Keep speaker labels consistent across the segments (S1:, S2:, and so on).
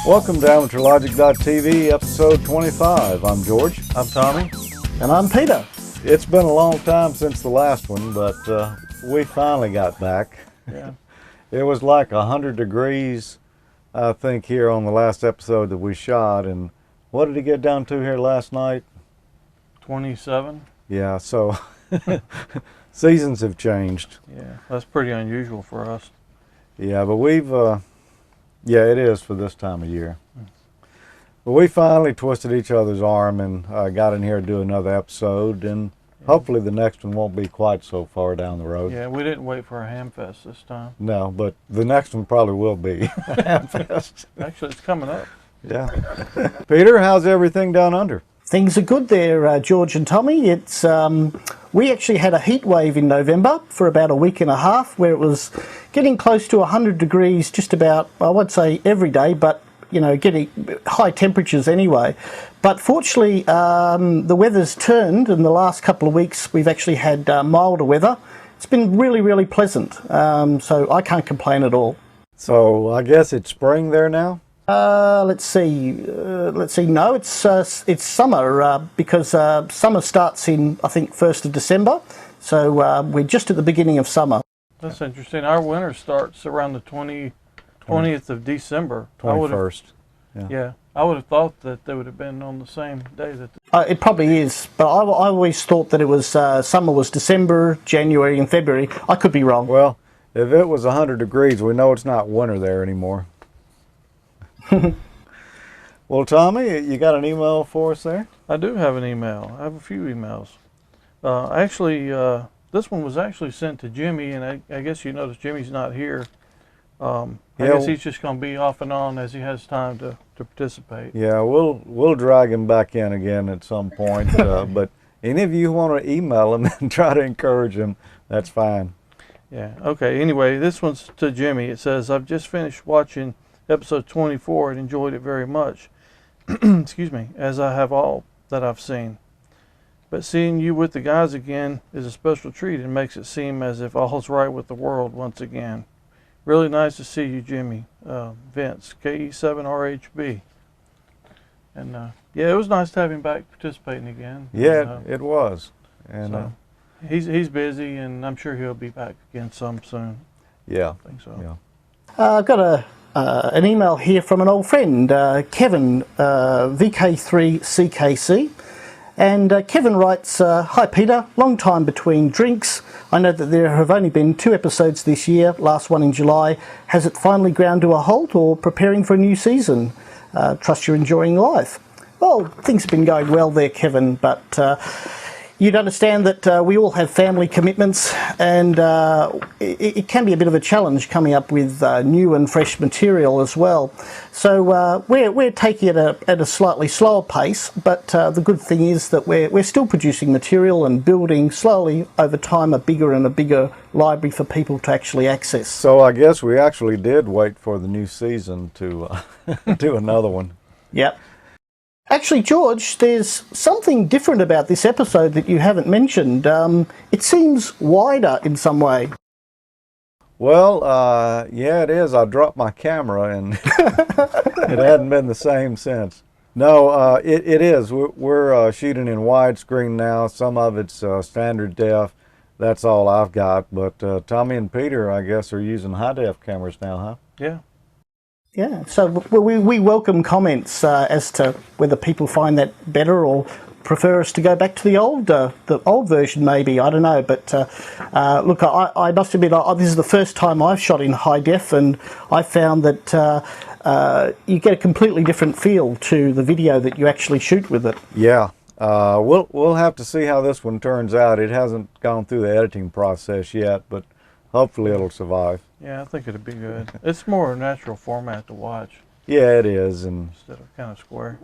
S1: Welcome to AmateurLogic.TV, episode 25. I'm George.
S2: I'm Tommy.
S3: And I'm Peter.
S1: It's been a long time since the last one, but we finally got back.
S2: Yeah.
S1: It was like 100 degrees, I think, here on the last episode that we shot. And what did it get down to here last night?
S2: 27.
S1: Yeah, so seasons have changed.
S2: Yeah, that's pretty unusual for us.
S1: Yeah, but we've, yeah, it is for this time of year. But we finally twisted each other's arm and got in here to do another episode, and hopefully the next one won't be quite so far down the road.
S2: Yeah, we didn't wait for a ham fest this time.
S1: No, but the next one probably will be a ham fest.
S2: Actually, it's coming up.
S1: Yeah. Peter, how's everything down under?
S3: Things are good there, George and Tommy. It's we actually had a heat wave in November for about a week and a half where it was getting close to 100 degrees just about, I would say, every day, but you know, getting high temperatures anyway. But fortunately, the weather's turned. In the last couple of weeks, we've actually had milder weather. It's been really, really pleasant. So I can't complain at all.
S1: So I guess it's spring there now?
S3: Let's see. No, it's summer because summer starts in, I think, 1st of December. So we're just at the beginning of summer.
S2: That's interesting. Our winter starts around the 20th of December.
S1: 21st.
S2: Yeah, I would have thought that they would have been on the same day. That
S3: it probably is, but I always thought that it was summer was December, January, and February. I could be wrong.
S1: Well, if it was 100 degrees, we know it's not winter there anymore. Well, Tommy, you got an email for us there?
S2: I do have an email. I have a few emails. Actually, this one was actually sent to Jimmy, and I guess you notice Jimmy's not here. I guess he's just going to be off and on as he has time to participate.
S1: Yeah, we'll drag him back in again at some point. But any of you want to email him and try to encourage him, that's fine.
S2: Yeah, okay. Anyway, this one's to Jimmy. It says, I've just finished watching episode 24 and enjoyed it very much. Excuse me, as I have all that I've seen. But seeing you with the guys again is a special treat and makes it seem as if all's right with the world once again. Really nice to see you, Jimmy. Vince, KE7RHB. And yeah, it was nice to have him back participating again.
S1: Yeah, it was. And
S2: so he's busy, and I'm sure he'll be back again soon.
S1: Yeah,
S2: I think so.
S1: Yeah.
S3: I've got an email here from an old friend, Kevin, VK3CKC. And Kevin writes, Hi Peter, long time between drinks. I know that there have only been 2 episodes this year, last one in July. Has it finally ground to a halt or preparing for a new season? Trust you're enjoying life. Well, things have been going well there, Kevin, but you'd understand that we all have family commitments, and it can be a bit of a challenge coming up with new and fresh material as well. So we're taking it at a slightly slower pace, but the good thing is that we're still producing material and building slowly over time a bigger and a bigger library for people to actually access.
S1: So I guess we actually did wait for the new season to do another one.
S3: Yep. Actually, George, there's something different about this episode that you haven't mentioned. It seems wider in some way.
S1: Well, yeah, it is. I dropped my camera, and it hadn't been the same since. No, it is. We're shooting in widescreen now. Some of it's standard def. That's all I've got. But Tommy and Peter, I guess, are using high-def cameras now, huh?
S2: Yeah.
S3: Yeah, so we welcome comments as to whether people find that better or prefer us to go back to the old version maybe, I don't know. But look, I must admit, this is the first time I've shot in high def, and I found that you get a completely different feel to the video that you actually shoot with it.
S1: Yeah, we'll have to see how this one turns out. It hasn't gone through the editing process yet, but hopefully it'll survive.
S2: Yeah, I think it'd be good. It's more a natural format to watch.
S1: Yeah, it is. And
S2: instead of kind of square.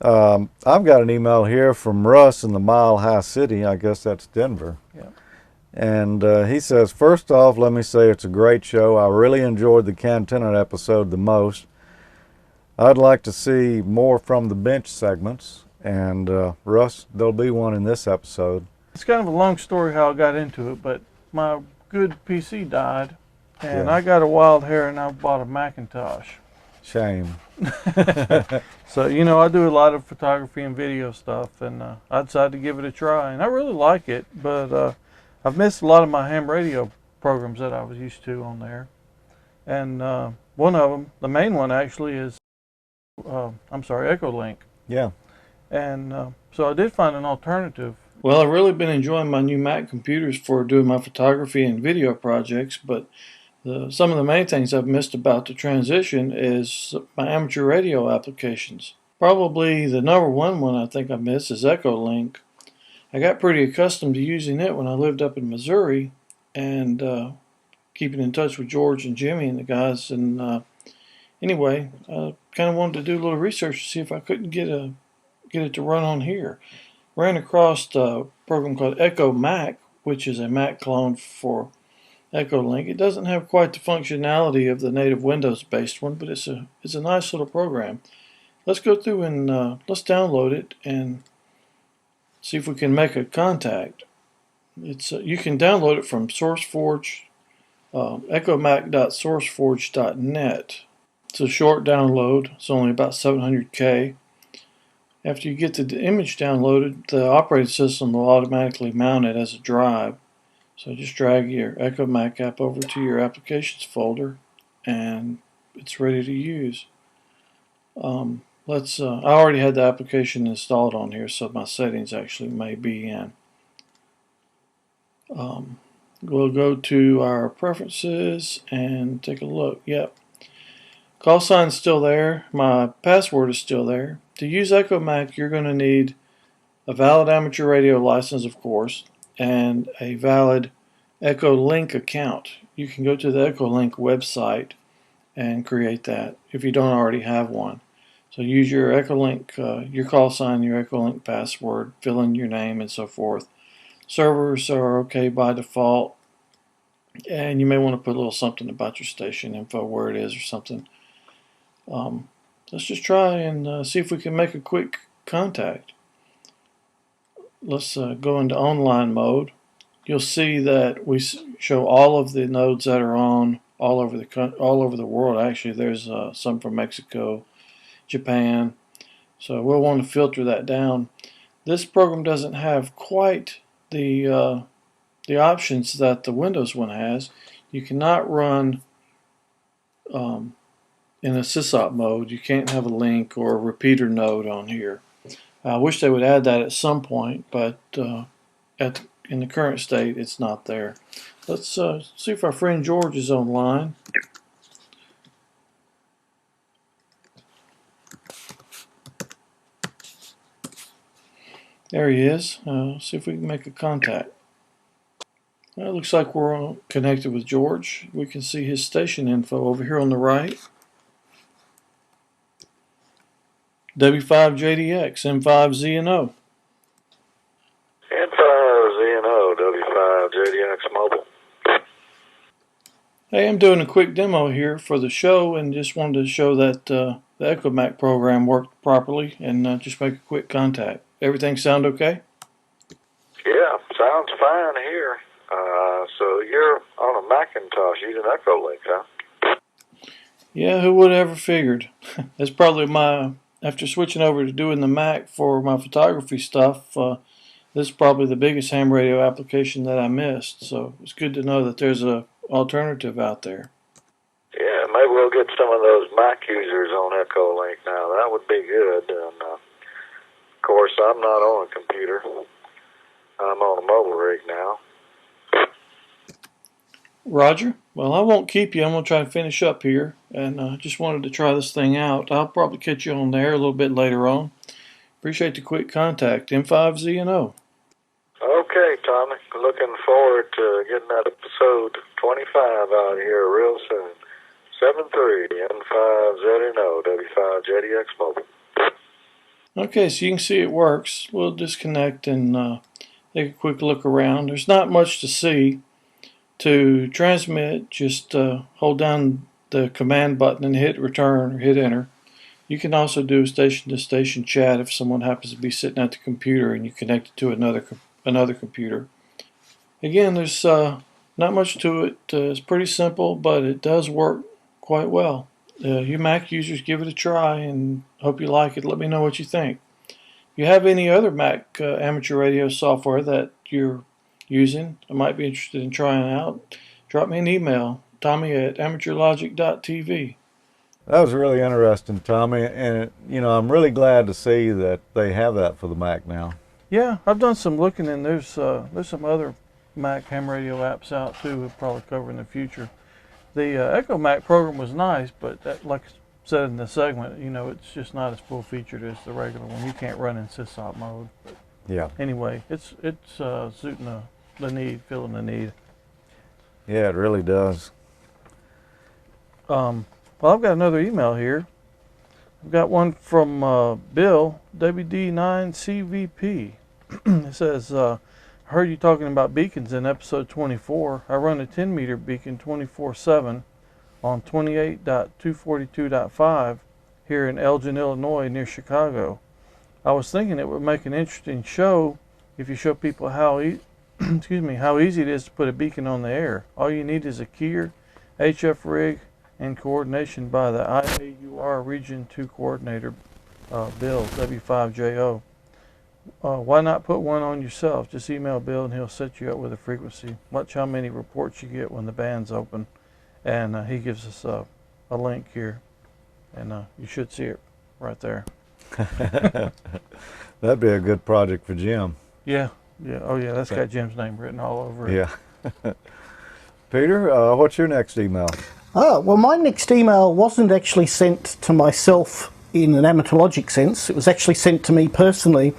S1: I've got an email here from Russ in the Mile High City. I guess that's Denver.
S2: Yeah.
S1: And he says, first off, let me say it's a great show. I really enjoyed the Cantenna episode the most. I'd like to see more from the bench segments. And Russ, there'll be one in this episode.
S2: It's kind of a long story how I got into it, but my good PC died. And I got a wild hair, and I bought a Macintosh.
S1: Shame.
S2: So, you know, I do a lot of photography and video stuff, and I decided to give it a try, and I really like it, but I've missed a lot of my ham radio programs that I was used to on there. And one of them, the main one actually, is, Echolink.
S1: Yeah.
S2: And so I did find an alternative. Well, I've really been enjoying my new Mac computers for doing my photography and video projects, but some of the main things I've missed about the transition is my amateur radio applications. Probably the number one I think I miss is Echolink. I got pretty accustomed to using it when I lived up in Missouri, and keeping in touch with George and Jimmy and the guys. And anyway, I kind of wanted to do a little research to see if I couldn't get it to run on here. Ran across a program called Echo Mac, which is a Mac clone for Echolink. It doesn't have quite the functionality of the native Windows-based one, but it's a nice little program. Let's go through and let's download it and see if we can make a contact. It's you can download it from SourceForge, echomac.sourceforge.net. It's a short download. It's only about 700K. After you get the image downloaded, the operating system will automatically mount it as a drive. So just drag your Echo Mac app over to your applications folder, and it's ready to use. I already had the application installed on here, so my settings actually may be in. We'll go to our preferences and take a look. Yep. Call sign's still there. My password is still there. To use Echo Mac, you're going to need a valid amateur radio license, of course, and a valid Echolink account. You can go to the Echolink website and create that if you don't already have one. So use your Echolink, your call sign, your Echolink password, fill in your name and so forth. Servers are okay by default, and you may want to put a little something about your station info, where it is or something. Let's just try and see if we can make a quick contact. Let's go into online mode. You'll see that we show all of the nodes that are on all over the world. Actually, there's some from Mexico, Japan. So we'll want to filter that down. This program doesn't have quite the options that the Windows one has. You cannot run in a sysop mode. You can't have a link or a repeater node on here. I wish they would add that at some point, but in the current state, it's not there. Let's see if our friend George is online. There he is. See if we can make a contact. Well, it looks like we're connected with George. We can see his station info over here on the right. W5JDX, M5ZNO.
S4: M5ZNO, W5JDX Mobile.
S2: Hey, I'm doing a quick demo here for the show, and just wanted to show that the Echo Mac program worked properly, and just make a quick contact. Everything sound okay?
S4: Yeah, sounds fine here. So you're on a Macintosh using Echolink, huh?
S2: Yeah, who would have ever figured? That's probably after switching over to doing the Mac for my photography stuff, this is probably the biggest ham radio application that I missed. So it's good to know that there's an alternative out there.
S4: Yeah, maybe we'll get some of those Mac users on Echolink now. That would be good. And of course, I'm not on a computer. I'm on a mobile rig now.
S2: Roger. Well, I won't keep you. I'm going to try to finish up here, and just wanted to try this thing out. I'll probably catch you on there a little bit later on. Appreciate the quick contact. M5ZNO.
S4: Okay, Tommy. Looking forward to getting that episode 25 out here real soon. 73 N5ZNO W5JDX Mobile.
S2: Okay, so you can see it works. We'll disconnect and take a quick look around. There's not much to see. To transmit, just hold down the command button and hit return or hit enter. You can also do station-to-station chat if someone happens to be sitting at the computer and you connect it to another computer. Again, there's not much to it. It's pretty simple, but it does work quite well. You Mac users, give it a try and hope you like it. Let me know what you think. If you have any other Mac amateur radio software that you're using, I might be interested in trying out, drop me an email, Tommy at AmateurLogic.TV.
S1: That was really interesting, Tommy, and I'm really glad to see that they have that for the Mac now.
S2: Yeah, I've done some looking, and there's some other Mac ham radio apps out too. We'll probably cover in the future. The Echo Mac program was nice, but that, like I said in the segment, it's just not as full featured as the regular one. You can't run in sysop mode. But
S1: yeah.
S2: Anyway, it's suiting the need, filling the need.
S1: Yeah, it really does.
S2: Well, I've got another email here. I've got one from Bill, WD9CVP. It says, I heard you talking about beacons in episode 24. I run a 10-meter beacon 24/7 on 28.242.5 here in Elgin, Illinois, near Chicago. I was thinking it would make an interesting show if you show people how how easy it is to put a beacon on the air. All you need is a keyer, HF rig, and coordination by the IAUR Region 2 Coordinator, Bill, W5JO. Why not put one on yourself? Just email Bill and he'll set you up with a frequency. Watch how many reports you get when the band's open. And he gives us a link here. And you should see it right there.
S1: That'd be a good project for Jim.
S2: Yeah. Oh yeah, that's got Jim's name written all over it.
S1: Yeah. Peter, what's your next email?
S3: Well, my next email wasn't actually sent to myself in an AmateurLogic sense. It was actually sent to me personally,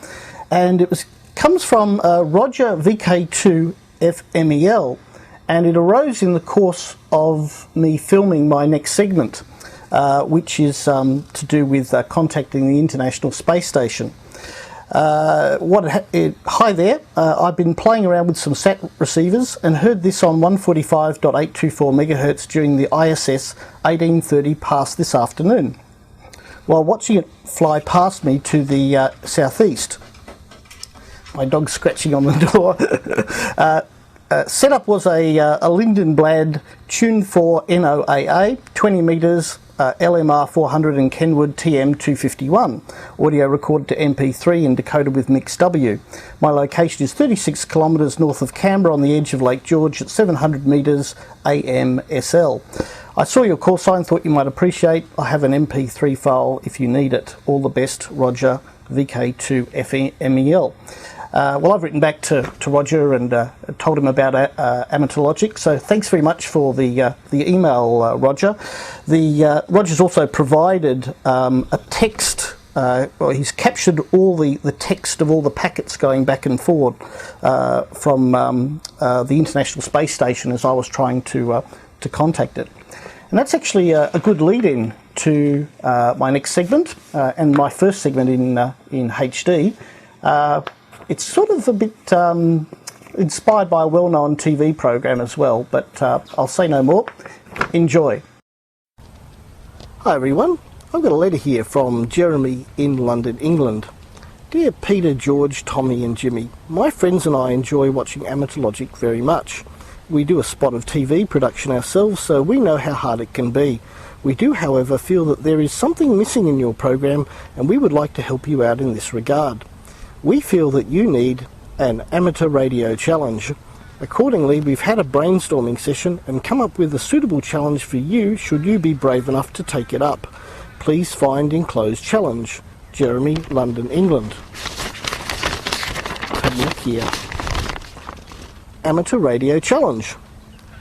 S3: and it comes from Roger VK2 FMEL, and it arose in the course of me filming my next segment, which is to do with contacting the International Space Station. Hi there, I've been playing around with some sat receivers and heard this on 145.824 megahertz during the ISS 1830 pass this afternoon, while watching it fly past me to the southeast. My dog's scratching on the door. Setup was a Lindenblad Tune 4 NOAA, 20 metres, LMR 400 and Kenwood TM 251. Audio recorded to MP3 and decoded with Mix W. My location is 36 kilometres north of Canberra on the edge of Lake George at 700 metres AMSL. I saw your call sign, thought you might appreciate. I have an MP3 file if you need it. All the best, Roger, VK2FMEL. Well, I've written back to Roger and told him about AmateurLogic, so thanks very much for the email, Roger. Roger's also provided a text, he's captured all the text of all the packets going back and forward from the International Space Station as I was trying to contact it. And that's actually a good lead-in to my next segment and my first segment in HD. It's sort of a bit inspired by a well-known TV program as well, but I'll say no more. Enjoy. Hi everyone, I've got a letter here from Jeremy in London, England. Dear Peter, George, Tommy and Jimmy, my friends and I enjoy watching AmateurLogic very much. We do a spot of TV production ourselves, so we know how hard it can be. We do, however, feel that there is something missing in your program, and we would like to help you out in this regard. We feel that you need an amateur radio challenge. Accordingly, we've had a brainstorming session and come up with a suitable challenge for you should you be brave enough to take it up. Please find enclosed challenge. Jeremy, London, England. Have a look here. Amateur radio challenge.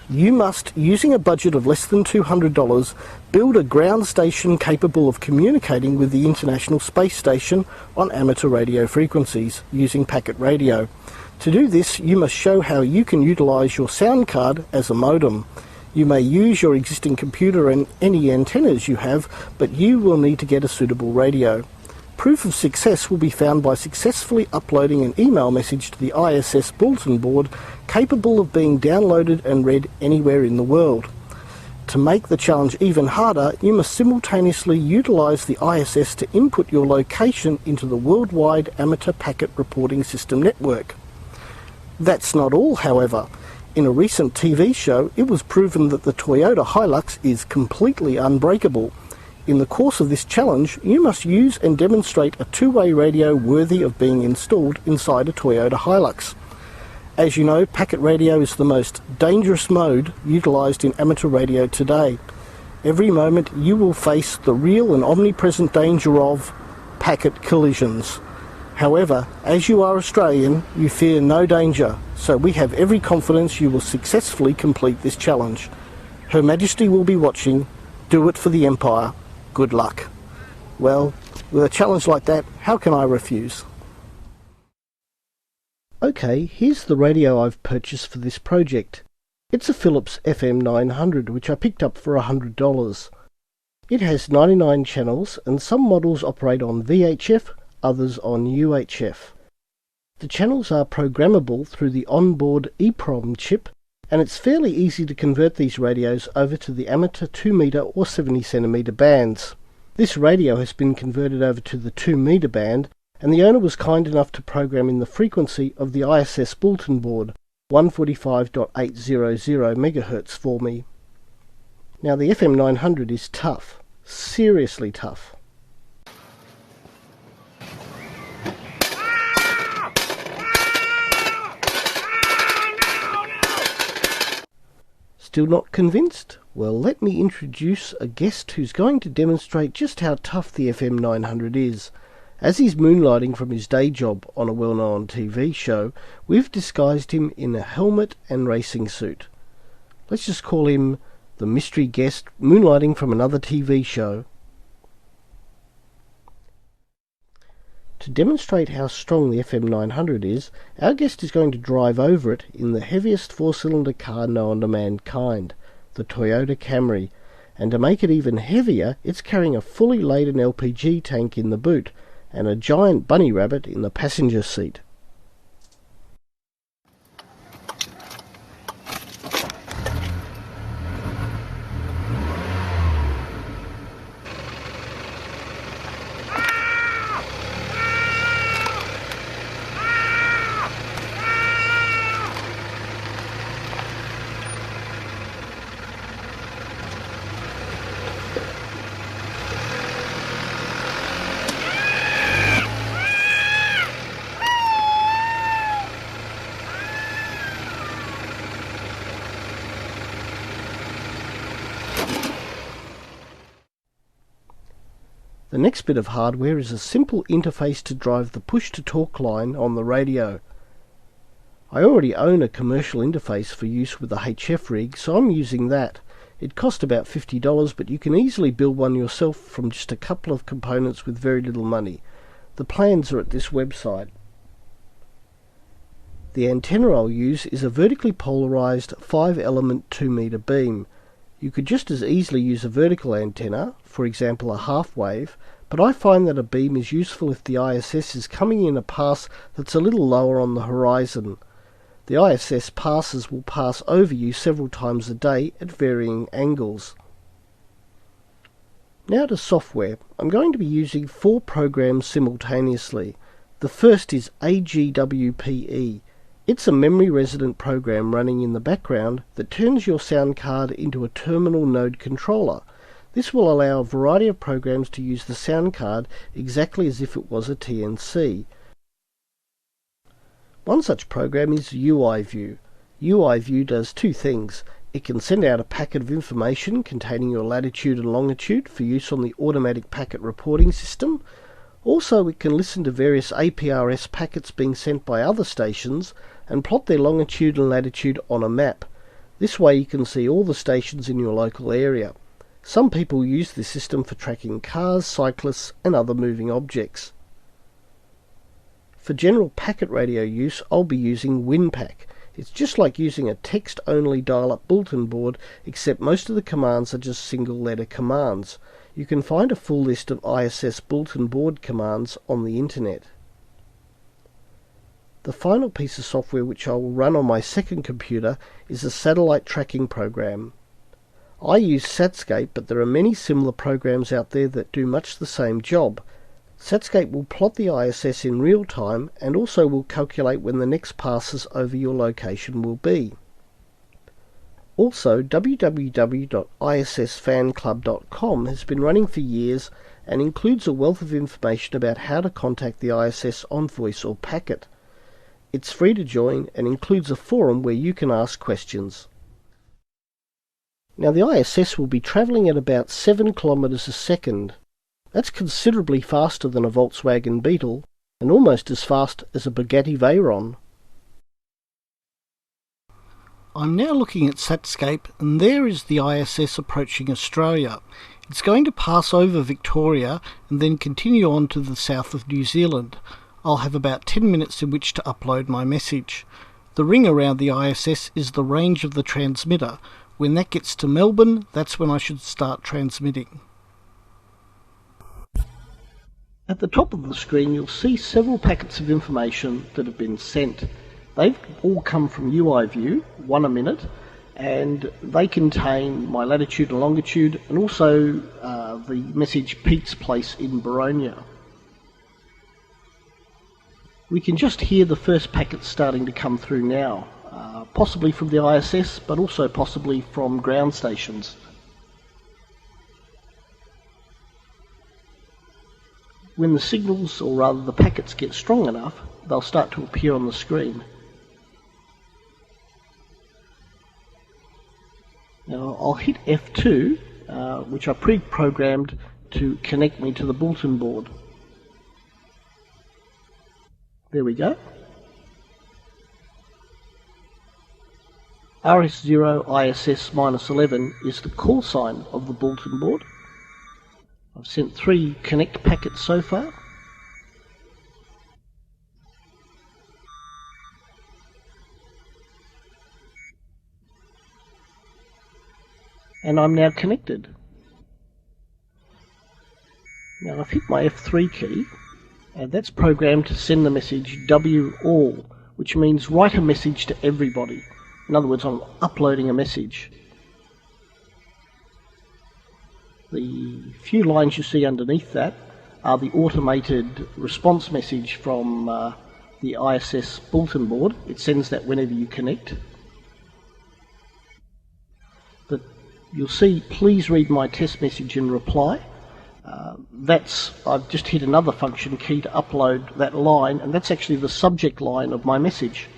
S3: You must, using a budget of less than $200, build a ground station capable of communicating with the International Space Station on amateur radio frequencies using packet radio. To do this, you must show how you can utilise your sound card as a modem. You may use your existing computer and any antennas you have, but you will need to get a suitable radio. Proof of success will be found by successfully uploading an email message to the ISS bulletin board capable of being downloaded and read anywhere in the world. To make the challenge even harder, you must simultaneously utilise the ISS to input your location into the Worldwide Amateur Packet Reporting System network. That's not all, however. In a recent TV show, it was proven that the Toyota Hilux is completely unbreakable. In the course of this challenge, you must use and demonstrate a two-way radio worthy of being installed inside a Toyota Hilux. As you know, packet radio is the most dangerous mode utilised in amateur radio today. Every moment you will face the real and omnipresent danger of packet collisions. However, as you are Australian, you fear no danger, so we have every confidence you will successfully complete this challenge. Her Majesty will be watching. Do it for the Empire. Good luck. Well, with a challenge like that, how can I refuse? Okay, here's the radio I've purchased for this project. It's a Philips FM 900, which I picked up for $100. It has 99 channels, and some models operate on VHF, others on UHF. The channels are programmable through the onboard EEPROM chip, and it's fairly easy to convert these radios over to the amateur 2-metre or 70cm bands. This radio has been converted over to the 2-metre band, and the owner was kind enough to program in the frequency of the ISS bulletin board, 145.800 MHz for me. Now the FM 900 is tough, seriously tough. Still not convinced? Well, let me introduce a guest who's going to demonstrate just how tough the FM 900 is. As he's moonlighting from his day job on a well-known TV show, we've disguised him in a helmet and racing suit. Let's just call him the mystery guest moonlighting from another TV show. To demonstrate how strong the FM 900 is, our guest is going to drive over it in the heaviest four-cylinder car known to mankind, the Toyota Camry, and to make it even heavier, it's carrying a fully laden LPG tank in the boot, and a giant bunny rabbit in the passenger seat. The next bit of hardware is a simple interface to drive the push-to-talk line on the radio. I already own a commercial interface for use with the HF rig, so I'm using that. It cost about $50, but you can easily build one yourself from just a couple of components with very little money. The plans are at this website. The antenna I'll use is a vertically polarized 5-element 2-meter beam. You could just as easily use a vertical antenna, for example a half wave, but I find that a beam is useful if the ISS is coming in a pass that's a little lower on the horizon. The ISS passes will pass over you several times a day at varying angles. Now to software. I'm going to be using 4 programs simultaneously. The first is AGWPE. It's a memory-resident program running in the background that turns your sound card into a terminal node controller. This will allow a variety of programs to use the sound card exactly as if it was a TNC. One such program is UIView. UIView does 2 things. It can send out a packet of information containing your latitude and longitude for use on the automatic packet reporting system. Also, it can listen to various APRS packets being sent by other stations and plot their longitude and latitude on a map. This way you can see all the stations in your local area. Some people use this system for tracking cars, cyclists and other moving objects. For general packet radio use, I'll be using WinPack. It's just like using a text-only dial-up bulletin board, except most of the commands are just single-letter commands. You can find a full list of ISS bulletin board commands on the internet. The final piece of software which I will run on my second computer is a satellite tracking program. I use Satscape, but there are many similar programs out there that do much the same job. Satscape will plot the ISS in real time and also will calculate when the next passes over your location will be. Also, www.issfanclub.com has been running for years and includes a wealth of information about how to contact the ISS on voice or packet. It's free to join and includes a forum where you can ask questions. Now, the ISS will be travelling at about 7 kilometres a second. That's considerably faster than a Volkswagen Beetle and almost as fast as a Bugatti Veyron. I'm now looking at Satscape, and there is the ISS approaching Australia. It's going to pass over Victoria and then continue on to the south of New Zealand. I'll have about 10 minutes in which to upload my message. The ring around the ISS is the range of the transmitter. When that gets to Melbourne, that's when I should start transmitting. At the top of the screen you'll see several packets of information that have been sent. They've all come from UIView, 1 a minute, and they contain my latitude and longitude and also the message Pete's Place in Baronia. We can just hear the first packets starting to come through now, possibly from the ISS but also possibly from ground stations. When the signals, or rather the packets, get strong enough, they'll start to appear on the screen. Now I'll hit F2, which I pre-programmed to connect me to the bulletin board. There we go. RS0 ISS-11 is the call sign of the bulletin board. I've sent 3 connect packets so far. And I'm now connected. Now I've hit my F3 key, and that's programmed to send the message W all, which means write a message to everybody. In other words, I'm uploading a message. The few lines you see underneath that are the automated response message from the ISS bulletin board. It sends that whenever you connect. But you'll see, please read my test message and reply. I've just hit another function key to upload that line, and that's actually the subject line of my message.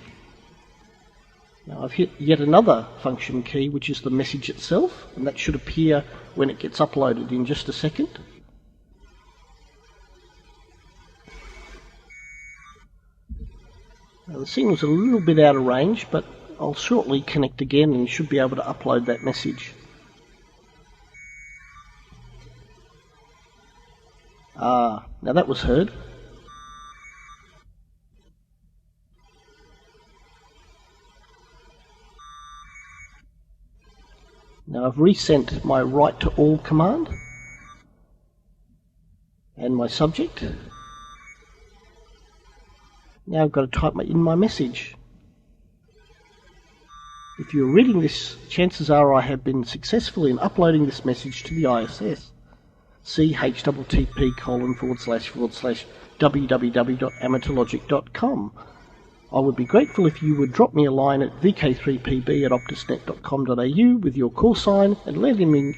S3: Now I've hit yet another function key, which is the message itself, and that should appear when it gets uploaded in just a second. Now the signal's a little bit out of range, but I'll shortly connect again and should be able to upload that message. Now that was heard. Now I've resent my write to all command and my subject. Now I've got to type in my message. If you're reading this, chances are I have been successful in uploading this message to the ISS. See http://www.AmateurLogic.com. I would be grateful if you would drop me a line at vk3pb@optusnet.com.au with your call sign and letting me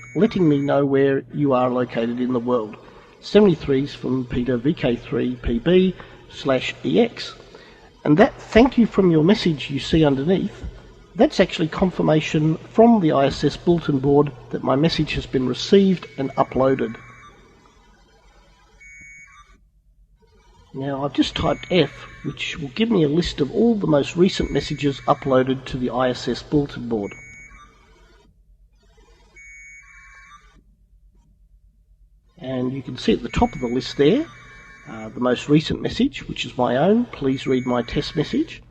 S3: know where you are located in the world. 73's from Peter, vk3pb/ex. And that thank you from your message you see underneath, that's actually confirmation from the ISS bulletin board that my message has been received and uploaded. Now I've just typed F, which will give me a list of all the most recent messages uploaded to the ISS bulletin board. And you can see at the top of the list there, the most recent message, which is my own, please read my test message.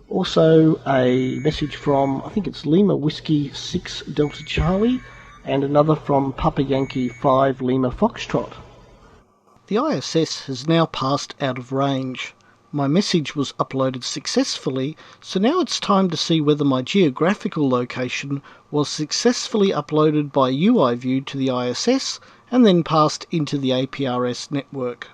S3: Also a message from, I think it's Lima Whiskey 6 Delta Charlie, and another from Papa Yankee 5 Lima Foxtrot. The ISS has now passed out of range. My message was uploaded successfully, so now it's time to see whether my geographical location was successfully uploaded by UIView to the ISS and then passed into the APRS network.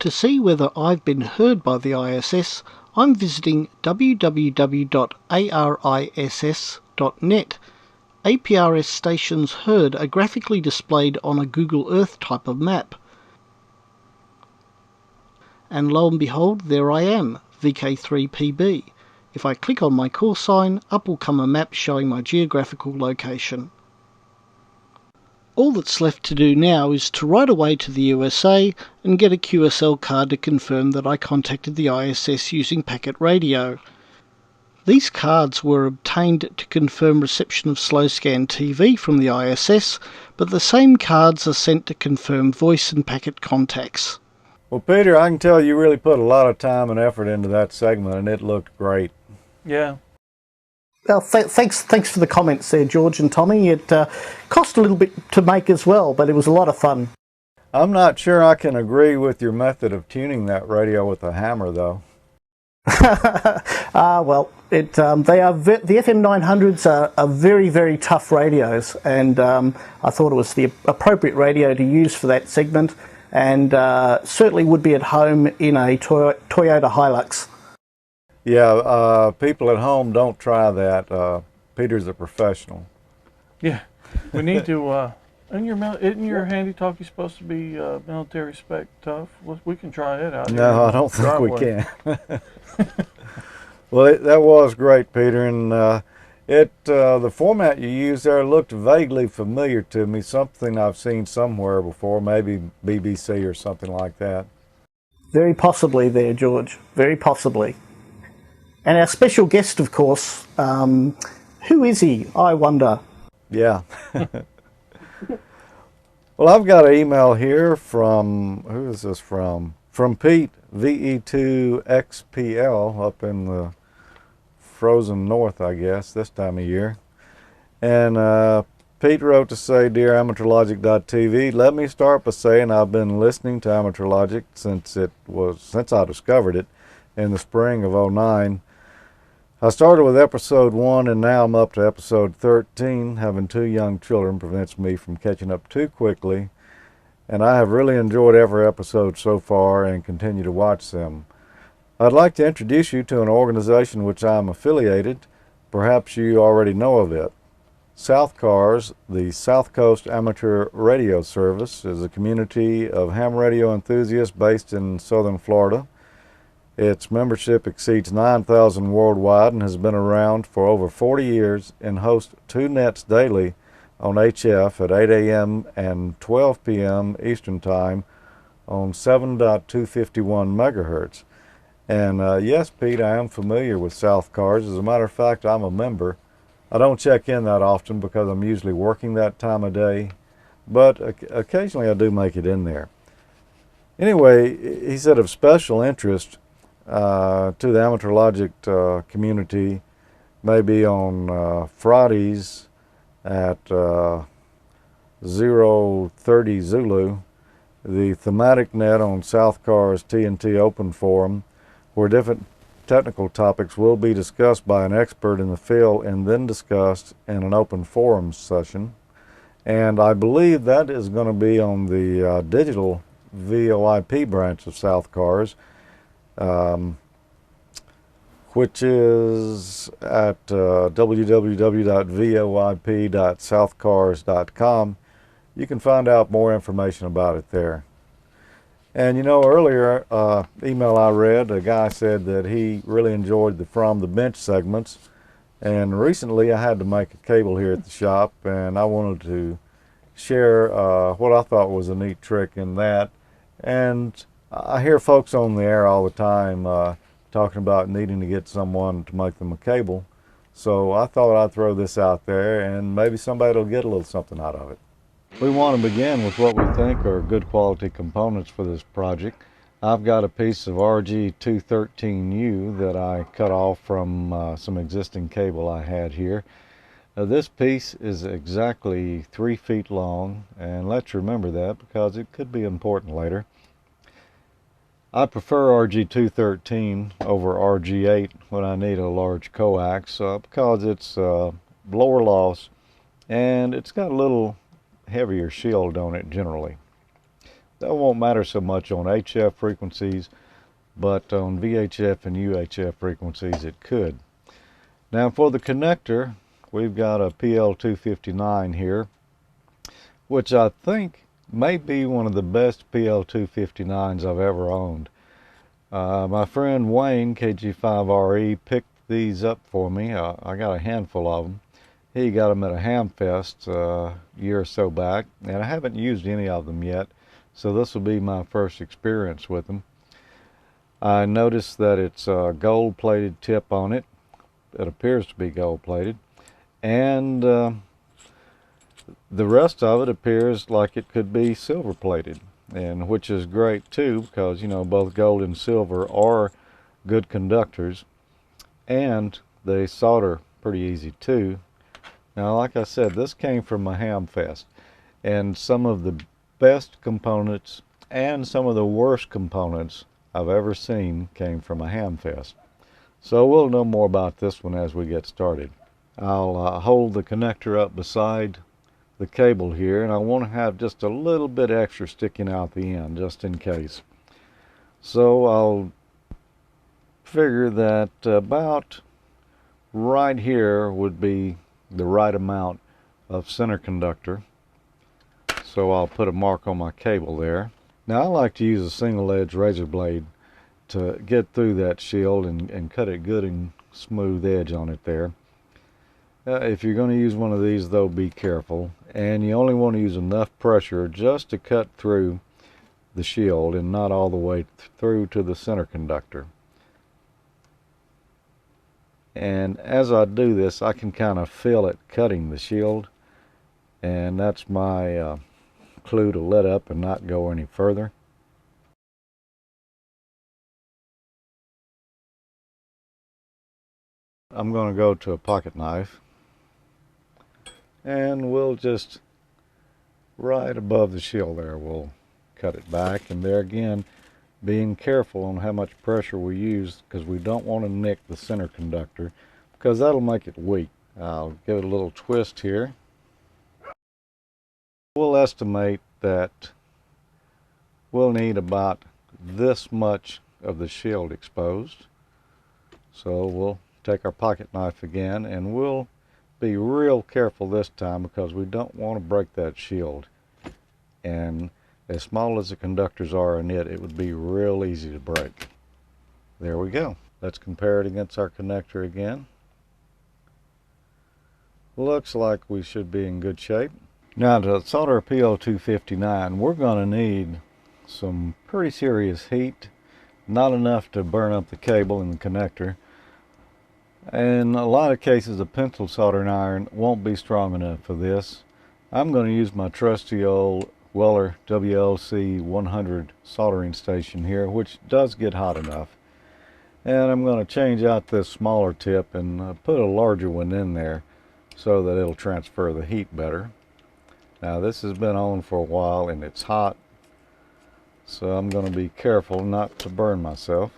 S3: To see whether I've been heard by the ISS, I'm visiting www.ariss.net. APRS stations heard are graphically displayed on a Google Earth type of map. And lo and behold, there I am, VK3PB. If I click on my call sign, up will come a map showing my geographical location. All that's left to do now is to ride away to the USA and get a QSL card to confirm that I contacted the ISS using packet radio. These cards were obtained to confirm reception of slow scan TV from the ISS, but the same cards are sent to confirm voice and packet contacts.
S1: Well, Peter, I can tell you really put a lot of time and effort into that segment, and it looked great.
S2: Yeah.
S3: Well, thanks for the comments there, George and Tommy. It cost a little bit to make as well, but it was a lot of fun.
S1: I'm not sure I can agree with your method of tuning that radio with a hammer, though.
S3: Well, the FM 900s are very, very tough radios, and I thought it was the appropriate radio to use for that segment, and certainly would be at home in a Toyota Hilux.
S1: Yeah, people at home, don't try that. Peter's a professional.
S2: Yeah. We need to, isn't your handy-talkie supposed to be military spec tough? We can try it out.
S1: No, I don't think we can. Well, that was great, Peter, and the format you used there looked vaguely familiar to me, something I've seen somewhere before, maybe BBC or something like that.
S3: Very possibly there, George, very possibly. And our special guest, of course, who is he, I wonder?
S1: Yeah. Well, I've got an email here from, who is this from? From Pete, VE2XPL, up in the frozen north, I guess, this time of year. And Pete wrote to say, Dear AmateurLogic.TV, let me start by saying I've been listening to AmateurLogic since I discovered it in the spring of '09. I started with episode 1 and now I'm up to episode 13. Having 2 young children prevents me from catching up too quickly, and I have really enjoyed every episode so far and continue to watch them. I'd like to introduce you to an organization which I am affiliated. Perhaps you already know of it. South Cars, the South Coast Amateur Radio Service, is a community of ham radio enthusiasts based in southern Florida. Its membership exceeds 9,000 worldwide and has been around for over 40 years and hosts 2 nets daily on HF at 8 a.m. and 12 p.m. Eastern Time on 7.251 megahertz. And yes, Pete, I am familiar with South Cars. As a matter of fact, I'm a member. I don't check in that often because I'm usually working that time of day, but occasionally I do make it in there. Anyway, he said of special interest to the AmateurLogic community, maybe on Fridays at 0:30 Zulu, the thematic net on South Cars TNT Open Forum, where different technical topics will be discussed by an expert in the field and then discussed in an open forum session. And I believe that is going to be on the digital VoIP branch of South Cars, which is at www.voip.southcars.com. You can find out more information about it there. And you know, earlier email I read, a guy said that he really enjoyed the From the Bench segments, and recently I had to make a cable here at the shop, and I wanted to share what I thought was a neat trick in that. And I hear folks on the air all the time talking about needing to get someone to make them a cable, so I thought I'd throw this out there and maybe somebody will get a little something out of it. We want to begin with what we think are good quality components for this project. I've got a piece of RG213U that I cut off from some existing cable I had here. This piece is exactly 3 feet long, and let's remember that because it could be important later. I prefer RG213 over RG8 when I need a large coax because it's lower loss and it's got a little heavier shield on it generally. That won't matter so much on HF frequencies, but on VHF and UHF frequencies it could. Now for the connector, we've got a PL259 here, which I think may be one of the best PL259s I've ever owned. My friend Wayne, KG5RE, picked these up for me. I got a handful of them. He got them at a ham fest a year or so back, and I haven't used any of them yet, so this will be my first experience with them. I noticed that it's a gold-plated tip on it. It appears to be gold-plated, and the rest of it appears like it could be silver-plated, and which is great too, because you know both gold and silver are good conductors, and they solder pretty easy too. Now, like I said, this came from a ham fest, and some of the best components and some of the worst components I've ever seen came from a ham fest. So we'll know more about this one as we get started. I'll hold the connector up beside the cable here, and I want to have just a little bit extra sticking out the end just in case. So I'll figure that about right here would be the right amount of center conductor. So I'll put a mark on my cable there. Now I like to use a single edge razor blade to get through that shield and cut it good and smooth edge on it there. If you're going to use one of these though, be careful, and you only want to use enough pressure just to cut through the shield and not all the way through to the center conductor. And as I do this, I can kind of feel it cutting the shield, and that's my clue to let up and not go any further. I'm going to go to a pocket knife, and we'll just right above the shield there, we'll cut it back, and there again, being careful on how much pressure we use, because we don't want to nick the center conductor, because that'll make it weak. I'll give it a little twist here. We'll estimate that we'll need about this much of the shield exposed. So we'll take our pocket knife again, and we'll be real careful this time because we don't want to break that shield. And as small as the conductors are in it, it would be real easy to break. There we go. Let's compare it against our connector again. Looks like we should be in good shape. Now to solder a PL259, we're going to need some pretty serious heat. Not enough to burn up the cable and the connector. In a lot of cases, a pencil soldering iron won't be strong enough for this. I'm going to use my trusty old Weller WLC 100 soldering station here, which does get hot enough. And I'm going to change out this smaller tip and put a larger one in there so that it'll transfer the heat better. Now this has been on for a while and it's hot, so I'm going to be careful not to burn myself.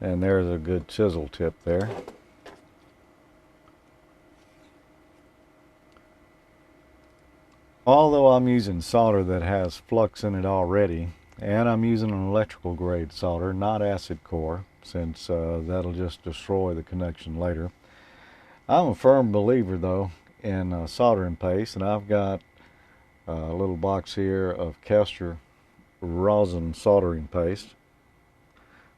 S1: And there's a good chisel tip there. Although I'm using solder that has flux in it already, and I'm using an electrical grade solder, not acid core, since that'll just destroy the connection later. I'm a firm believer though in soldering paste, and I've got a little box here of Castor rosin soldering paste.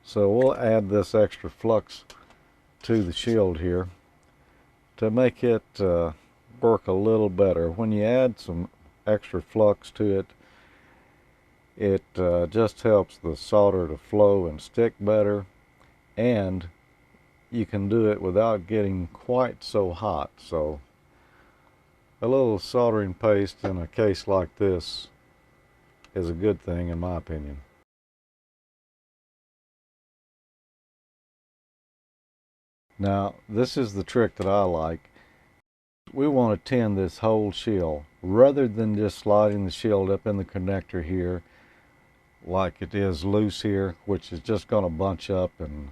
S1: So we'll add this extra flux to the shield here to make it work a little better. When you add some extra flux to it, it just helps the solder to flow and stick better, and you can do it without getting quite so hot. So a little soldering paste in a case like this is a good thing in my opinion. Now this is the trick that I like. We want to tin this whole shield rather than just sliding the shield up in the connector here like it is loose here, which is just going to bunch up and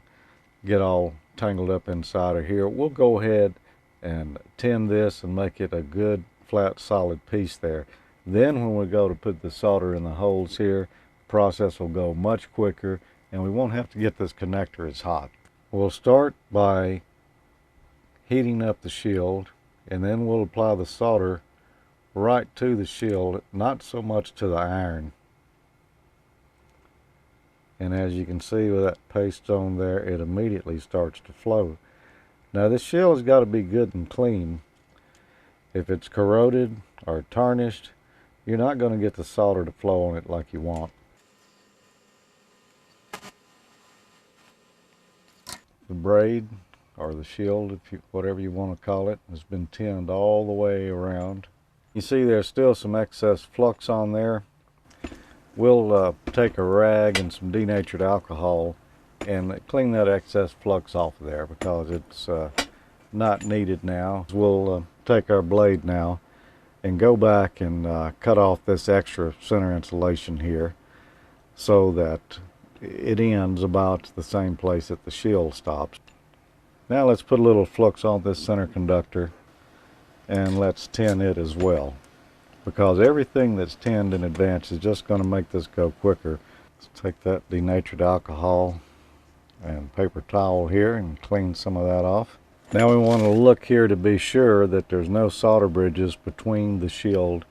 S1: get all tangled up inside of here. We'll go ahead and tin this and make it a good flat solid piece there. Then when we go to put the solder in the holes here, the process will go much quicker and we won't have to get this connector as hot. We'll start by heating up the shield, and then we'll apply the solder right to the shield, not so much to the iron. And as you can see with that paste on there, it immediately starts to flow. Now this shield's got to be good and clean. If it's corroded or tarnished, you're not going to get the solder to flow on it like you want. The braid, or the shield, whatever you want to call it, has been tinned all the way around. You see there's still some excess flux on there. We'll take a rag and some denatured alcohol and clean that excess flux off of there because it's not needed now. We'll take our blade now and go back and cut off this extra center insulation here so that it ends about the same place that the shield stops. Now let's put a little flux on this center conductor and let's tin it as well, because everything that's tinned in advance is just going to make this go quicker. Let's take that denatured alcohol and paper towel here and clean some of that off. Now we want to look here to be sure that there's no solder bridges between the shield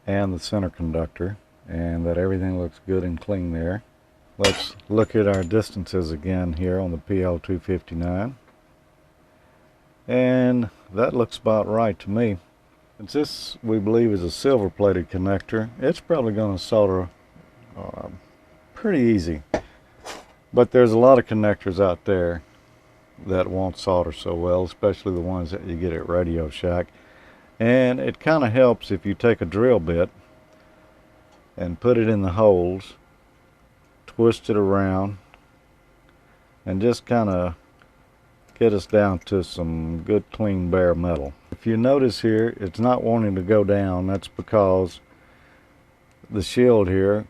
S1: and the center conductor and that everything looks good and clean there. Let's look at our distances again here on the PL259. And that looks about right to me. Since this, we believe, is a silver plated connector, it's probably going to solder pretty easy. But there's a lot of connectors out there that won't solder so well, especially the ones that you get at Radio Shack. And it kind of helps if you take a drill bit and put it in the holes, twist it around, and just kind of get us down to some good clean bare metal. If you notice here, it's not wanting to go down. That's because the shield here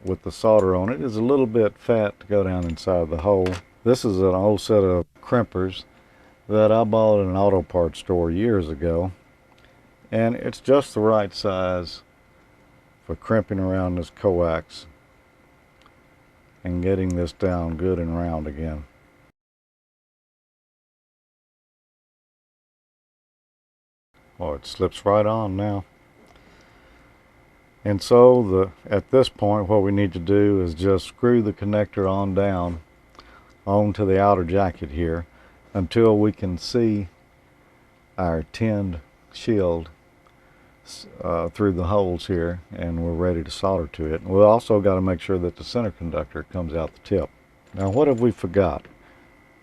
S1: with the solder on it is a little bit fat to go down inside the hole. This is an old set of crimpers that I bought at an auto parts store years ago, and it's just the right size for crimping around this coax and getting this down good and round again. Oh, it slips right on now. And so at this point what we need to do is just screw the connector on down onto the outer jacket here until we can see our tinned shield through the holes here, and we're ready to solder to it. And we've also got to make sure that the center conductor comes out the tip. Now what have we forgot?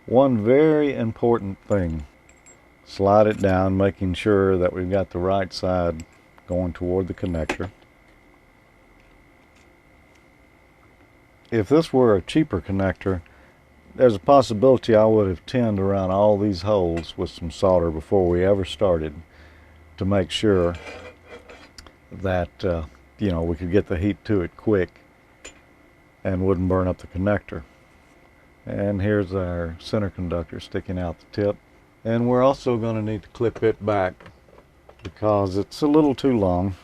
S1: One very important thing. Slide it down, making sure that we've got the right side going toward the connector. If this were a cheaper connector, there's a possibility I would have tinned around all these holes with some solder before we ever started to make sure that you know, we could get the heat to it quick and wouldn't burn up the connector. And here's our center conductor sticking out the tip. And we're also going to need to clip it back because it's a little too long,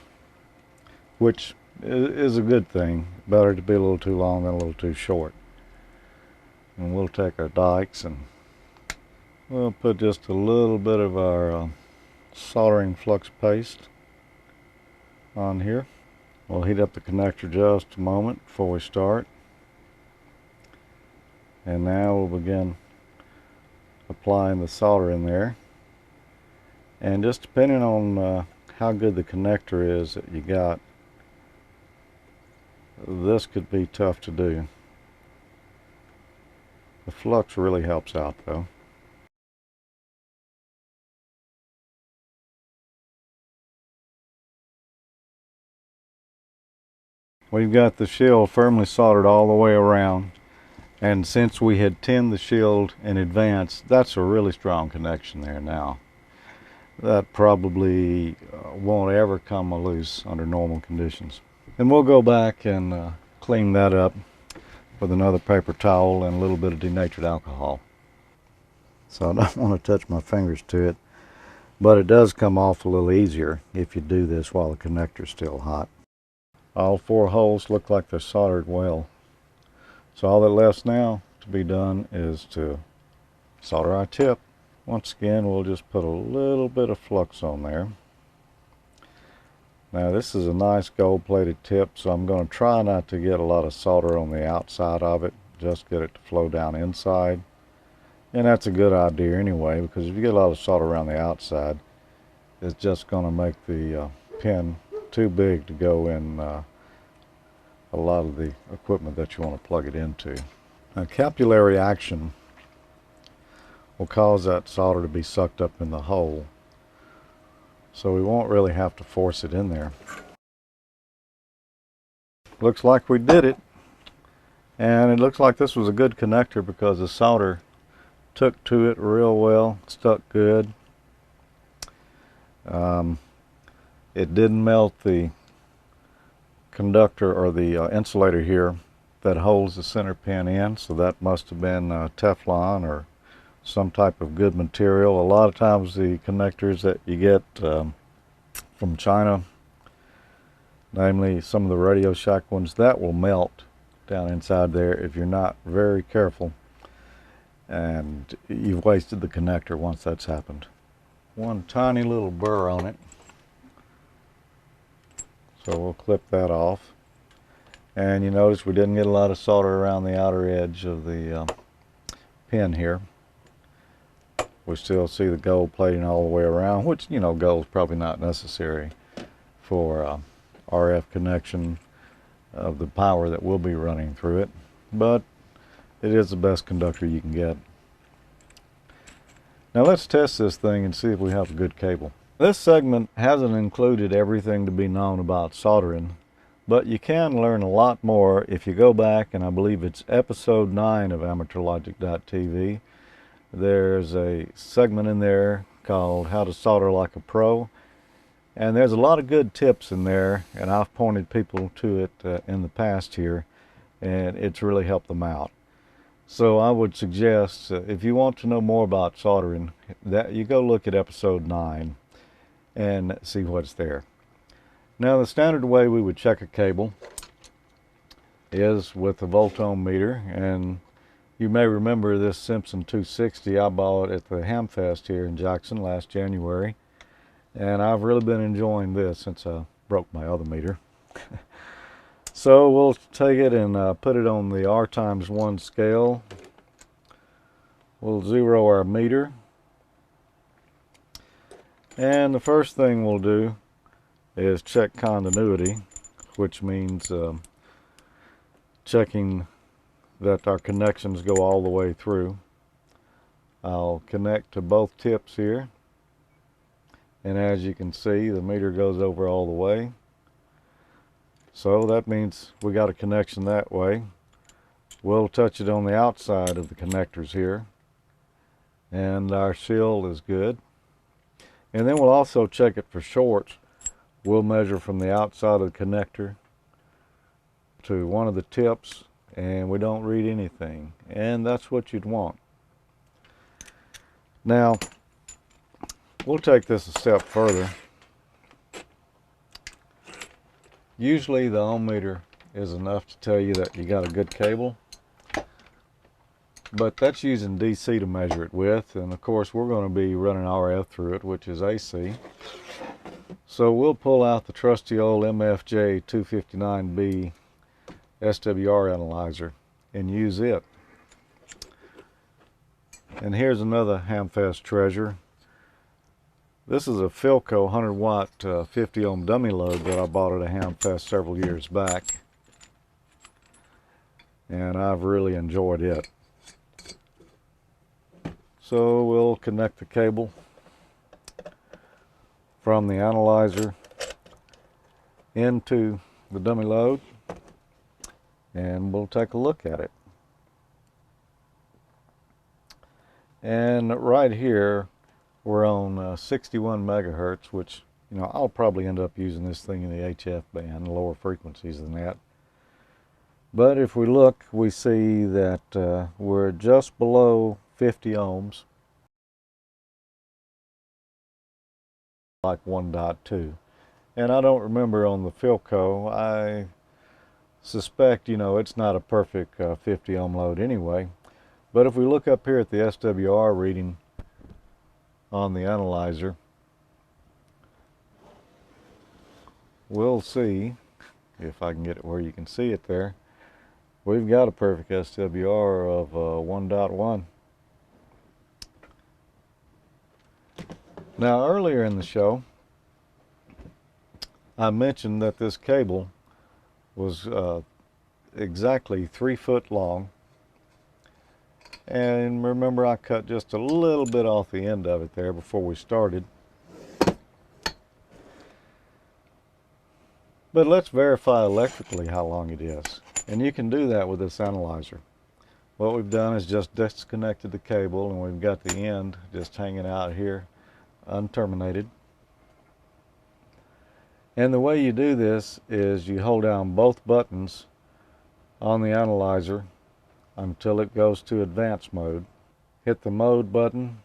S1: which is a good thing. Better to be a little too long than a little too short. And we'll take our dikes and we'll put just a little bit of our soldering flux paste on here. We'll heat up the connector just a moment before we start. And now we'll begin applying the solder in there. And just depending on how good the connector is that you got, this could be tough to do. The flux really helps out though. We've got the shield firmly soldered all the way around, and since we had tinned the shield in advance, that's a really strong connection there now. That probably won't ever come loose under normal conditions. And we'll go back and clean that up with another paper towel and a little bit of denatured alcohol. So I don't want to touch my fingers to it. but it does come off a little easier if you do this while the connector's still hot. All 4 holes look like they're soldered well. So all that left now to be done is to solder our tip. Once again, we'll just put a little bit of flux on there. Now this is a nice gold-plated tip, so I'm going to try not to get a lot of solder on the outside of it, just get it to flow down inside. And that's a good idea anyway, because if you get a lot of solder around the outside, it's just going to make the pin too big to go in a lot of the equipment that you want to plug it into. Now, capillary action will cause that solder to be sucked up in the hole, so we won't really have to force it in there. Looks like we did it, and it looks like this was a good connector because the solder took to it real well, stuck good. It didn't melt the conductor or the insulator here that holds the center pin in, so that must have been Teflon or some type of good material. A lot of times the connectors that you get from China, namely some of the Radio Shack ones, that will melt down inside there if you're not very careful, and you've wasted the connector once that's happened. One tiny little burr on it, so we'll clip that off. And you notice we didn't get a lot of solder around the outer edge of the pin here. We still see the gold plating all the way around, which, you know, gold's probably not necessary for RF connection of the power that will be running through it, but it is the best conductor you can get. Now let's test this thing and see if we have a good cable. This segment hasn't included everything to be known about soldering, but you can learn a lot more if you go back, and I believe it's episode 9 of AmateurLogic.TV. There's a segment in there called How to Solder Like a Pro, and there's a lot of good tips in there, and I've pointed people to it in the past here, and it's really helped them out. So I would suggest, if you want to know more about soldering, that you go look at episode 9 and see what's there. Now, the standard way we would check a cable is with a volt-ohm meter, and you may remember this Simpson 260 I bought at the Hamfest here in Jackson last January, and I've really been enjoying this since I broke my other meter. So we'll take it and put it on the R times 1 scale. We'll zero our meter, and the first thing we'll do is check continuity, which means checking that our connections go all the way through. I'll connect to both tips here, and as you can see, the meter goes over all the way. So that means we got a connection that way. We'll touch it on the outside of the connectors here, and our shield is good. And then we'll also check it for shorts. We'll measure from the outside of the connector to one of the tips, and we don't read anything, and that's what you'd want. Now we'll take this a step further. Usually the ohm meter is enough to tell you that you got a good cable, but that's using DC to measure it with, and of course we're going to be running RF through it, which is AC. So we'll pull out the trusty old MFJ 259B SWR analyzer and use it. And here's another Hamfest treasure. This is a Philco 100 watt 50 ohm dummy load that I bought at a Hamfest several years back, and I've really enjoyed it. So we'll connect the cable from the analyzer into the dummy load, and we'll take a look at it. And right here we're on 61 megahertz, which, you know, I'll probably end up using this thing in the HF band, lower frequencies than that. But if we look, we see that we're just below 50 ohms. like 1.2. And I don't remember on the Philco. I suspect, you know, it's not a perfect 50 ohm load anyway. But if we look up here at the SWR reading on the analyzer, we'll see, if I can get it where you can see it there, we've got a perfect SWR of 1.1. Now earlier in the show, I mentioned that this cable was exactly 3 foot long. And remember, I cut just a little bit off the end of it there before we started. But let's verify electrically how long it is. And you can do that with this analyzer. What we've done is just disconnected the cable, and we've got the end just hanging out here, unterminated. And the way you do this is you hold down both buttons on the analyzer until it goes to advanced mode. Hit the mode button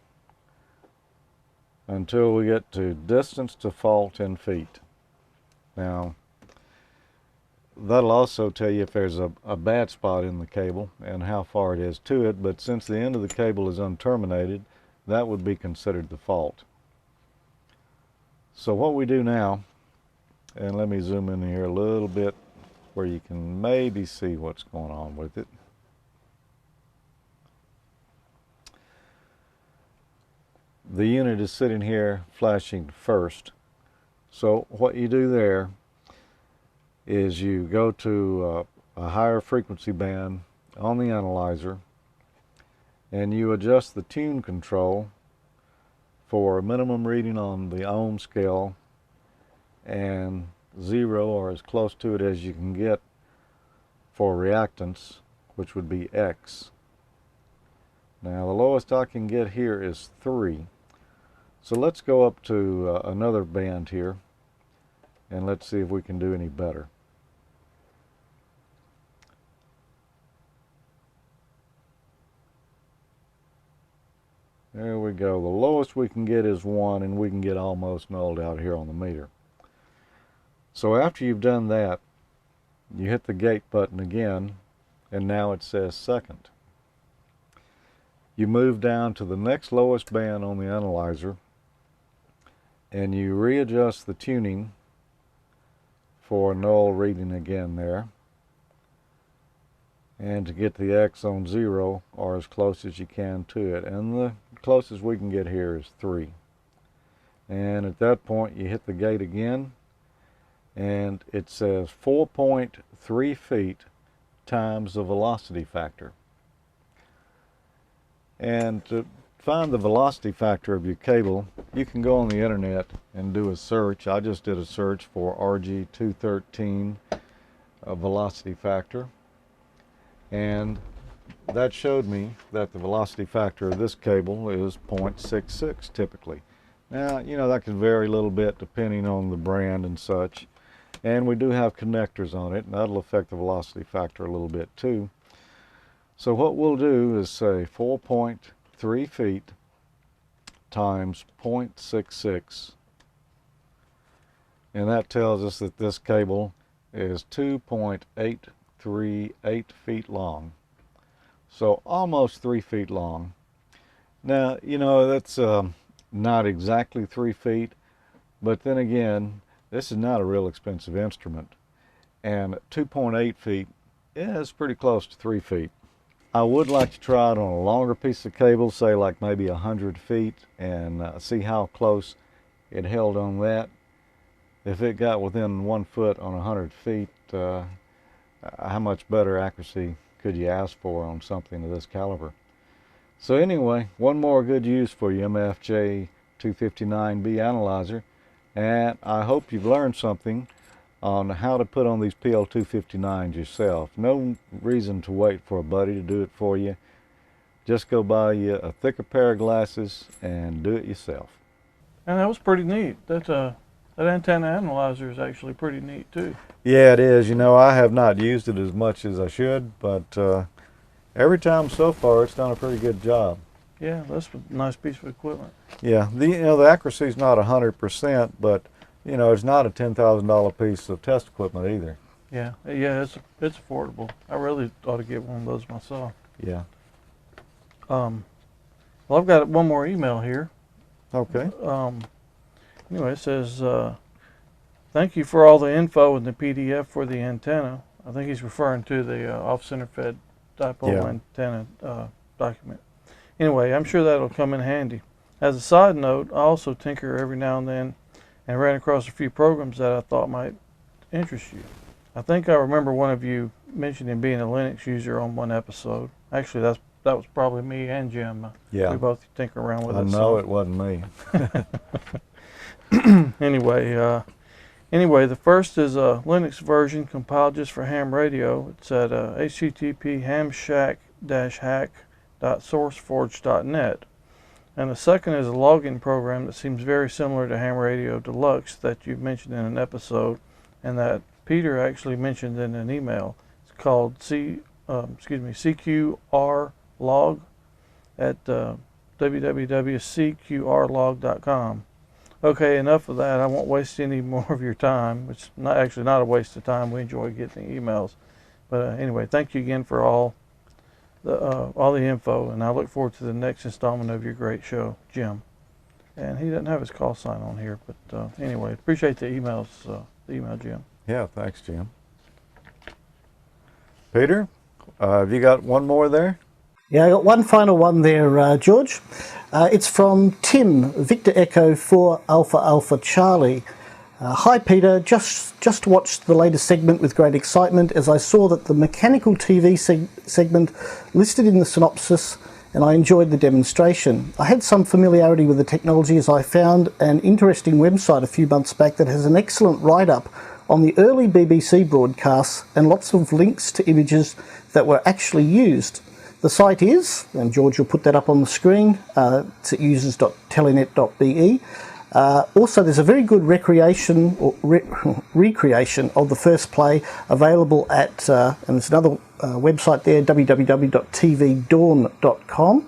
S1: until we get to distance to fault in feet. Now, that'll also tell you if there's a bad spot in the cable and how far it is to it, but since the end of the cable is unterminated, that would be considered the fault. So what we do now, and let me zoom in here a little bit where you can maybe see what's going on with it. The unit is sitting here flashing first. So what you do there is you go to a higher frequency band on the analyzer and you adjust the tune control for a minimum reading on the ohm scale and 0 or as close to it as you can get for reactance, which would be X. Now the lowest I can get here is 3. So let's go up to another band here and let's see if we can do any better. There we go. The lowest we can get is 1, and we can get almost nulled out here on the meter. So after you've done that, you hit the gate button again, and now it says second. You move down to the next lowest band on the analyzer, and you readjust the tuning for a null reading again there, and to get the X on 0 or as close as you can to it, and the closest we can get here is 3. And at that point you hit the gate again, and it says 4.3 feet times the velocity factor. And to find the velocity factor of your cable, you can go on the internet and do a search. I just did a search for RG213 velocity factor, and that showed me that the velocity factor of this cable is 0.66 typically. Now, you know, that can vary a little bit depending on the brand and such, and we do have connectors on it, and that'll affect the velocity factor a little bit too. So what we'll do is say 4.3 feet times 0.66, and that tells us that this cable is 2.838 feet long. So almost 3 feet long. Now, you know, that's not exactly 3 feet, but then again, this is not a real expensive instrument. And 2.8 feet is pretty close to 3 feet. I would like to try it on a longer piece of cable, say like maybe 100 feet, and see how close it held on that. If it got within 1 foot on 100 feet, how much better accuracy could you ask for on something of this caliber? So anyway, one more good use for your MFJ259B analyzer, and I hope you've learned something on how to put on these PL259s yourself. No reason to wait for a buddy to do it for you. Just go buy you a thicker pair of glasses and do it yourself.
S2: And that was pretty neat. That antenna analyzer is actually pretty neat too.
S1: Yeah, it is. You know, I have not used it as much as I should, but every time so far it's done a pretty good job.
S2: Yeah, that's a nice piece of equipment.
S1: Yeah, the accuracy is not 100%, but it's not a $10,000 piece of test equipment either.
S2: Yeah, it's affordable. I really ought to get one of those myself.
S1: Yeah.
S2: Well, I've got one more email here.
S1: Okay.
S2: Anyway, it says, thank you for all the info in the PDF for the antenna. I think he's referring to the off-center fed dipole antenna document. Anyway, I'm sure that'll come in handy. As a side note, I also tinker every now and then and ran across a few programs that I thought might interest you. I think I remember one of you mentioning being a Linux user on one episode. Actually, that was probably me and Jim.
S1: Yeah.
S2: We both tinker around with it.
S1: I know it wasn't me.
S2: Anyway, the first is a Linux version compiled just for ham radio. It's at http hamshack-hack.sourceforge.net. And the second is a login program that seems very similar to Ham Radio Deluxe that you've mentioned in an episode and that Peter actually mentioned in an email. It's called CQR log at www.cqrlog.com. Okay, enough of that. I won't waste any more of your time. It's not a waste of time. We enjoy getting emails. But anyway, thank you again for all the info, and I look forward to the next installment of your great show, Jim. And he doesn't have his call sign on here, but anyway, appreciate the email, Jim.
S1: Yeah, thanks, Jim. Peter, have you got one more there?
S3: Yeah, I got one final one there, George. It's from Tim, Victor Echo 4 Alpha Alpha Charlie. Hi Peter, just watched the latest segment with great excitement as I saw that the mechanical TV segment listed in the synopsis, and I enjoyed the demonstration. I had some familiarity with the technology as I found an interesting website a few months back that has an excellent write-up on the early BBC broadcasts and lots of links to images that were actually used. The site is, and George will put that up on the screen, it's at users.telenet.be. Also, there's a very good recreation of the first play available at, and there's another website there, www.tvdawn.com,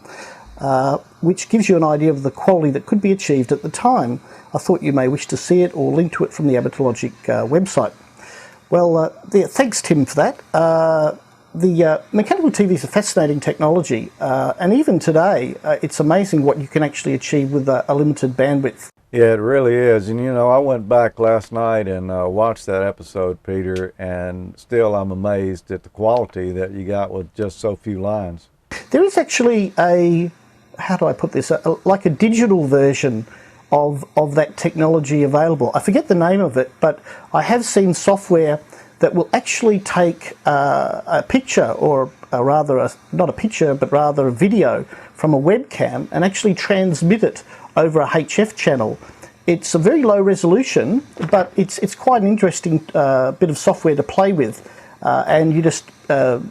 S3: which gives you an idea of the quality that could be achieved at the time. I thought you may wish to see it or link to it from the AmateurLogic website. Well, thanks, Tim, for that. The mechanical TV is a fascinating technology, and even today, it's amazing what you can actually achieve with a limited bandwidth.
S1: Yeah, it really is. And I went back last night and watched that episode, Peter, and still I'm amazed at the quality that you got with just so few lines.
S3: There is actually how do I put this, like a digital version of that technology available. I forget the name of it, but I have seen software that will actually take a picture, or not a picture, but rather a video from a webcam and actually transmit it over a HF channel. It's a very low resolution, but it's quite an interesting bit of software to play with, and you just the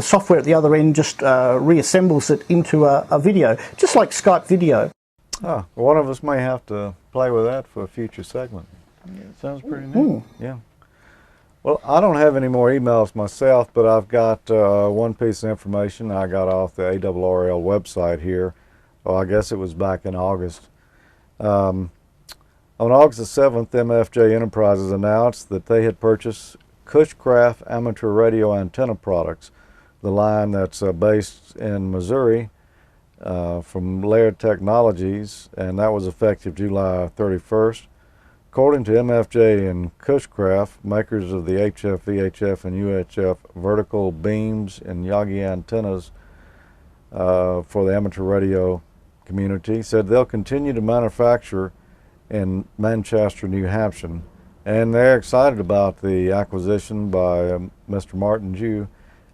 S3: software at the other end just reassembles it into a video, just like Skype video.
S1: Oh, one of us may have to play with that for a future segment.
S2: Yeah, it sounds pretty neat.
S1: Yeah. Well, I don't have any more emails myself, but I've got one piece of information I got off the ARRL website here. Well, I guess it was back in August. On August the 7th, MFJ Enterprises announced that they had purchased Cushcraft amateur radio antenna products, the line that's based in Missouri from Laird Technologies, and that was effective July 31st. According to MFJ and Cushcraft, makers of the HF, VHF, and UHF vertical beams and Yagi antennas for the amateur radio community, said they'll continue to manufacture in Manchester, New Hampshire, and they're excited about the acquisition by Mr. Martin Jew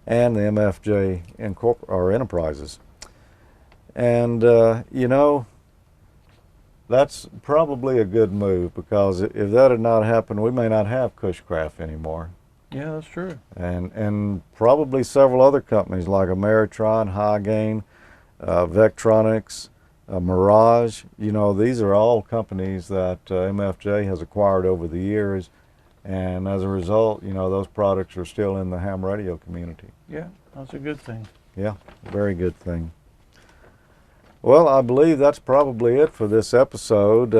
S1: and the MFJ Enterprises. And that's probably a good move, because if that had not happened, we may not have Cushcraft anymore.
S2: Yeah, that's true.
S1: And probably several other companies like Ameritron, High Gain, Vectronics, Mirage. These are all companies that MFJ has acquired over the years, and as a result, those products are still in the ham radio community.
S2: Yeah, that's a good thing.
S1: Yeah, very good thing. Well, I believe that's probably it for this episode,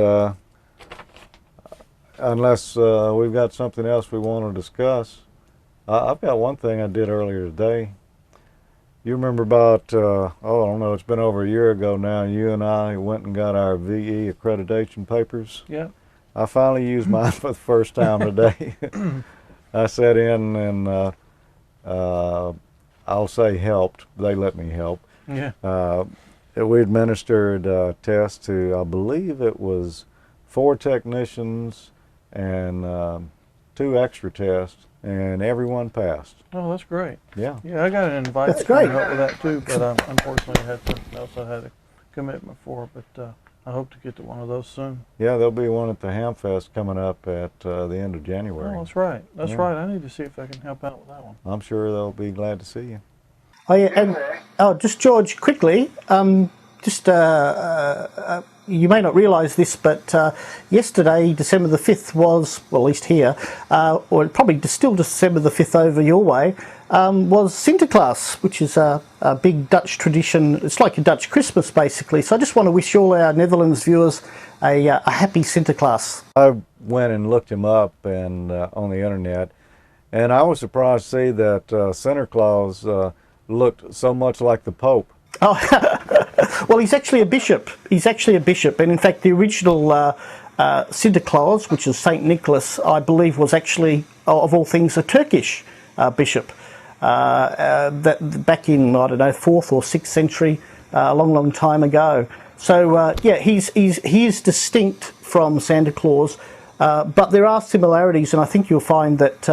S1: unless we've got something else we want to discuss. I've got one thing I did earlier today. You remember about, I don't know, it's been over a year ago now, you and I went and got our VE accreditation papers.
S2: Yeah.
S1: I finally used mine for the first time today. I sat in and I'll say helped. They let me help.
S2: Yeah.
S1: We administered tests to, I believe it was 4 technicians and 2 extra tests, and everyone passed.
S2: Oh, that's great.
S1: Yeah.
S2: Yeah, I got an invite
S3: That's
S2: to come
S3: great.
S2: help with that too, but unfortunately I had something else I had a commitment for, but I hope to get to one of those soon.
S1: Yeah, there'll be one at the Hamfest coming up at the end of January.
S2: Oh, that's right. That's
S1: Yeah.
S2: right. I need to see if I can help out with that one.
S1: I'm sure they'll be glad to see you.
S3: Oh yeah, and just George, quickly, you may not realise this, but yesterday, December the 5th was, well, at least here, or probably still December the 5th over your way, was Sinterklaas, which is a big Dutch tradition. It's like a Dutch Christmas, basically. So I just want to wish all our Netherlands viewers a happy Sinterklaas.
S1: I went and looked him up and on the internet, and I was surprised to see that Santa Claus looked so much like the Pope.
S3: Oh, well, he's actually a bishop. He's actually a bishop, and in fact, the original Santa Claus, which is Saint Nicholas, I believe, was actually, of all things, a Turkish bishop. That back in, I don't know, 4th or 6th century, a long time ago. So yeah, he is distinct from Santa Claus, but there are similarities, and I think you'll find that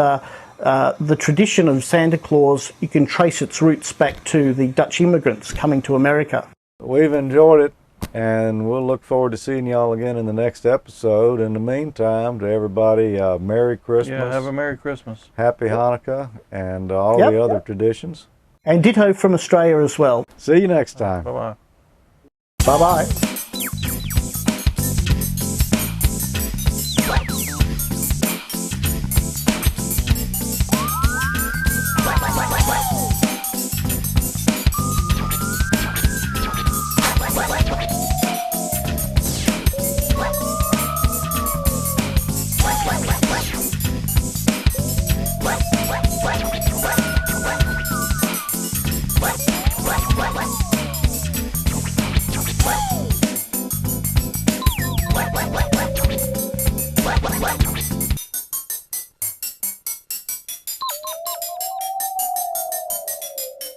S3: the tradition of Santa Claus, you can trace its roots back to the Dutch immigrants coming to America.
S1: We've enjoyed it, and we'll look forward to seeing y'all again in the next episode. In the meantime, to everybody, Merry Christmas.
S2: Yeah, have a Merry Christmas.
S1: Happy Hanukkah, and all
S3: Yep.
S1: the other traditions.
S3: And ditto from Australia as well.
S1: See you next time.
S2: Bye-bye.
S3: Bye-bye.
S5: What?